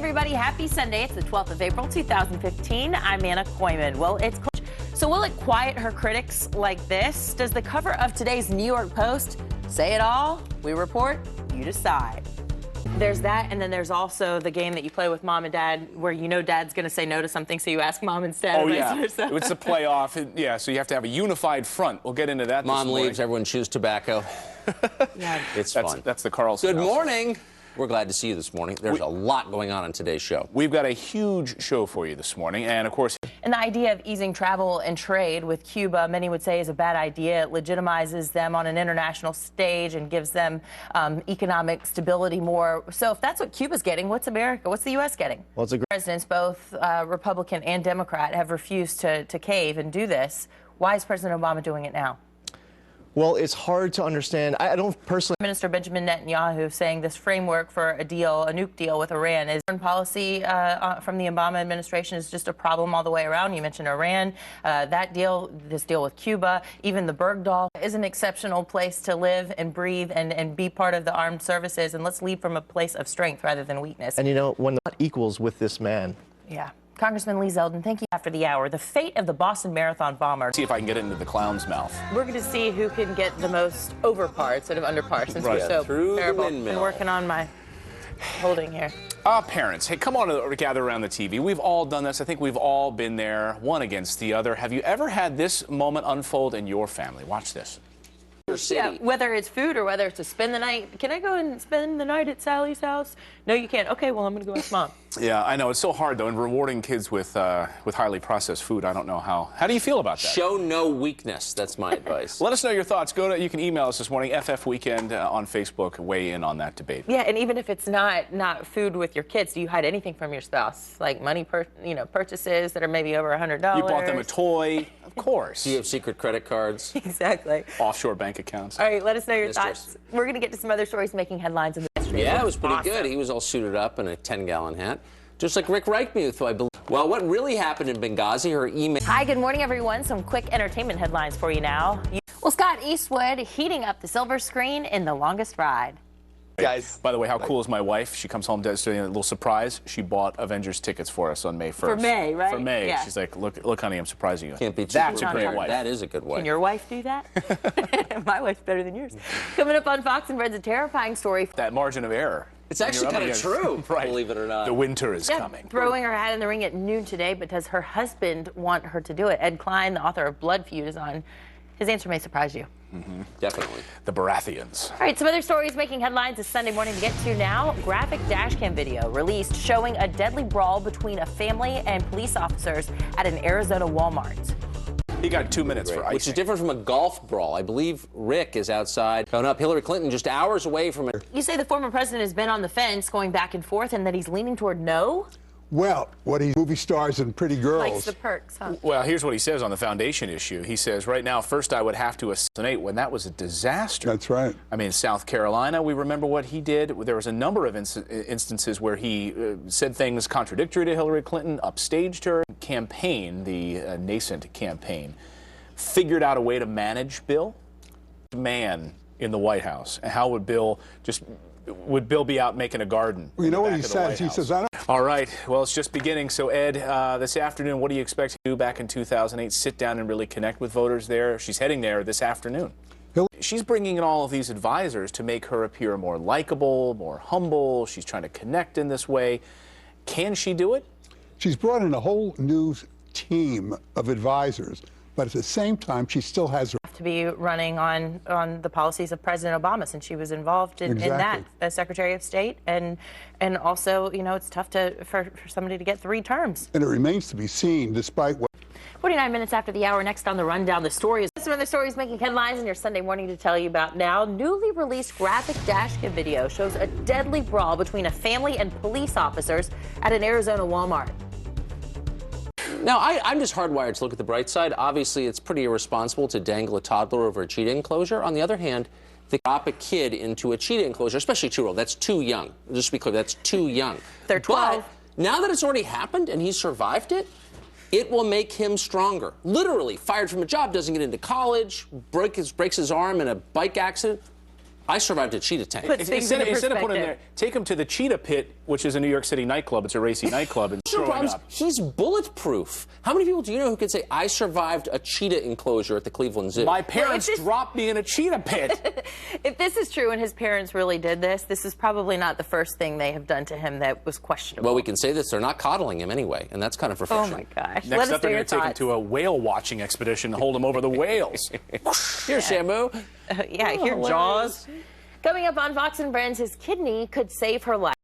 everybody. Happy Sunday. It's the 12th of April, 2015. I'm Anna Kooiman. Well, so will it quiet her critics like this? Does the cover of today's New York Post say it all? We report, you decide. There's that, and then there's also the game that you play with mom and dad where you know dad's going to say no to something, so you ask mom instead. Oh, yeah. It's a playoff. Yeah, so you have to have a unified front. We'll get into that. Mom leaves, everyone chews tobacco. Yeah. It's fun. That's the Carlson Good house. morning. We're glad to see you this morning. There's a lot going on today's show. We've got a huge show for you this morning, and of course... And the idea of easing travel and trade with Cuba, many would say, is a bad idea. It legitimizes them on an international stage and gives them economic stability more. So if that's what Cuba's getting, what's America? What's the U.S. getting? Well, it's a great... Presidents, both Republican and Democrat, have refused to cave and do this. Why is President Obama doing it now? Well, it's hard to understand. I don't personally... Minister Benjamin Netanyahu saying this framework for a deal, a nuke deal with Iran, is foreign policy from the Obama administration is just a problem all the way around. You mentioned Iran, that deal, this deal with Cuba, even the Bergdahl is an exceptional place to live and breathe and be part of the armed services. And let's lead from a place of strength rather than weakness. And you know, when the equals with this man. Yeah. Congressman Lee Zeldin, thank you. After the hour, the fate of the Boston Marathon bomber. See if I can get it into the clown's mouth. We're going to see who can get the most over par instead of under par, since we're so terrible. Been working on my holding here. Parents, hey, come on to gather around the TV. We've all done this. I think we've all been there, one against the other. Have you ever had this moment unfold in your family? Watch this. Yeah, whether it's food or whether it's to spend the night. Can I go and spend the night at Sally's house? No, you can't. Okay, well, I'm going to go ask Mom. Yeah, I know. It's so hard, though, and rewarding kids with highly processed food. I don't know how. How do you feel about that? Show no weakness. That's my advice. Let us know your thoughts. You can email us this morning, FF Weekend on Facebook. Weigh in on that debate. Yeah, and even if it's not food with your kids, do you hide anything from your spouse? Like money, purchases that are maybe over $100? You bought them a toy, of course. Do you have secret credit cards? Exactly. Offshore bank accounts. All right, let us know your thoughts. We're going to get to some other stories making headlines in the yesterday. Yeah, it was pretty good. He was all suited up in a 10-gallon hat, just like Rick Reichmuth, who I believe. Well, what really happened in Benghazi, her email... Hi, good morning, everyone. Some quick entertainment headlines for you now. Well, Scott Eastwood heating up the silver screen in The Longest Ride. Guys. By the way, how cool is my wife? She comes home, does a little surprise. She bought Avengers tickets for us on May 1st. For May, right? For May. Yeah. She's like, look, honey, I'm surprising you. Can't be too That's a great wife. That is a good wife. Can your wife do that? My wife's better than yours. Coming up on Fox and Friends, a terrifying story. That margin of error. It's actually kind of true, right. Believe it or not. The winter is coming. Throwing her hat in the ring at noon today, but does her husband want her to do it? Ed Klein, the author of Blood Feud, is on. His answer may surprise you. Mm-hmm. Definitely. The Baratheons. All right, some other stories making headlines this Sunday morning to get to now. Graphic dashcam video released showing a deadly brawl between a family and police officers at an Arizona Walmart. He got 2 minutes for icing. Which is different from a golf brawl. I believe Rick is outside. Going up Hillary Clinton just hours away from it. You say the former president has been on the fence going back and forth and that he's leaning toward no? Well, what he movie stars and pretty girls. Likes the perks, huh? Well, here's what he says on the foundation issue. He says, right now, first I would have to assassinate when that was a disaster. That's right. I mean, South Carolina, we remember what he did. There was a number of instances where he said things contradictory to Hillary Clinton, upstaged her. Campaign, the nascent campaign, figured out a way to manage Bill. Man in the White House. And how would Bill be out making a garden? Well, you know what he says? He says, I don't... All right, well, it's just beginning. So, Ed, this afternoon, what do you expect to do back in 2008? Sit down and really connect with voters there? She's heading there this afternoon. She's bringing in all of these advisors to make her appear more likable, more humble. She's trying to connect in this way. Can she do it? She's brought in a whole new team of advisors, but at the same time, she still has her... to be running on the policies of President Obama, since she was involved in that as Secretary of State, and also, you know, it's tough for somebody to get 3 terms. And it remains to be seen, despite what... 49 minutes after the hour, next on the rundown, the story is some other stories making headlines in your Sunday morning to tell you about now. Newly released graphic dashcam video shows a deadly brawl between a family and police officers at an Arizona Walmart. Now, I'm just hardwired to look at the bright side. Obviously, it's pretty irresponsible to dangle a toddler over a cheetah enclosure. On the other hand, to drop a kid into a cheetah enclosure, especially a 2-year-old, that's too young. Just to be clear, that's too young. They're 12. But now that it's already happened and he survived it, it will make him stronger. Literally, fired from a job, doesn't get into college, breaks his arm in a bike accident. I survived a cheetah tank. Instead of putting there, take him to the cheetah pit which is a New York City nightclub. It's a racy nightclub. And No problems. He's bulletproof. How many people do you know who could say, I survived a cheetah enclosure at the Cleveland Zoo? My parents dropped me in a cheetah pit. If this is true and his parents really did this, this is probably not the first thing they have done to him that was questionable. Well, we can say this. They're not coddling him anyway, and that's kind of refreshing. Oh, my gosh. Next up, they're going to take him to a whale watching expedition to hold him over the whales. Here's Shamu. Yeah, here, Jaws. Coming up on Fox and Friends, his kidney could save her life.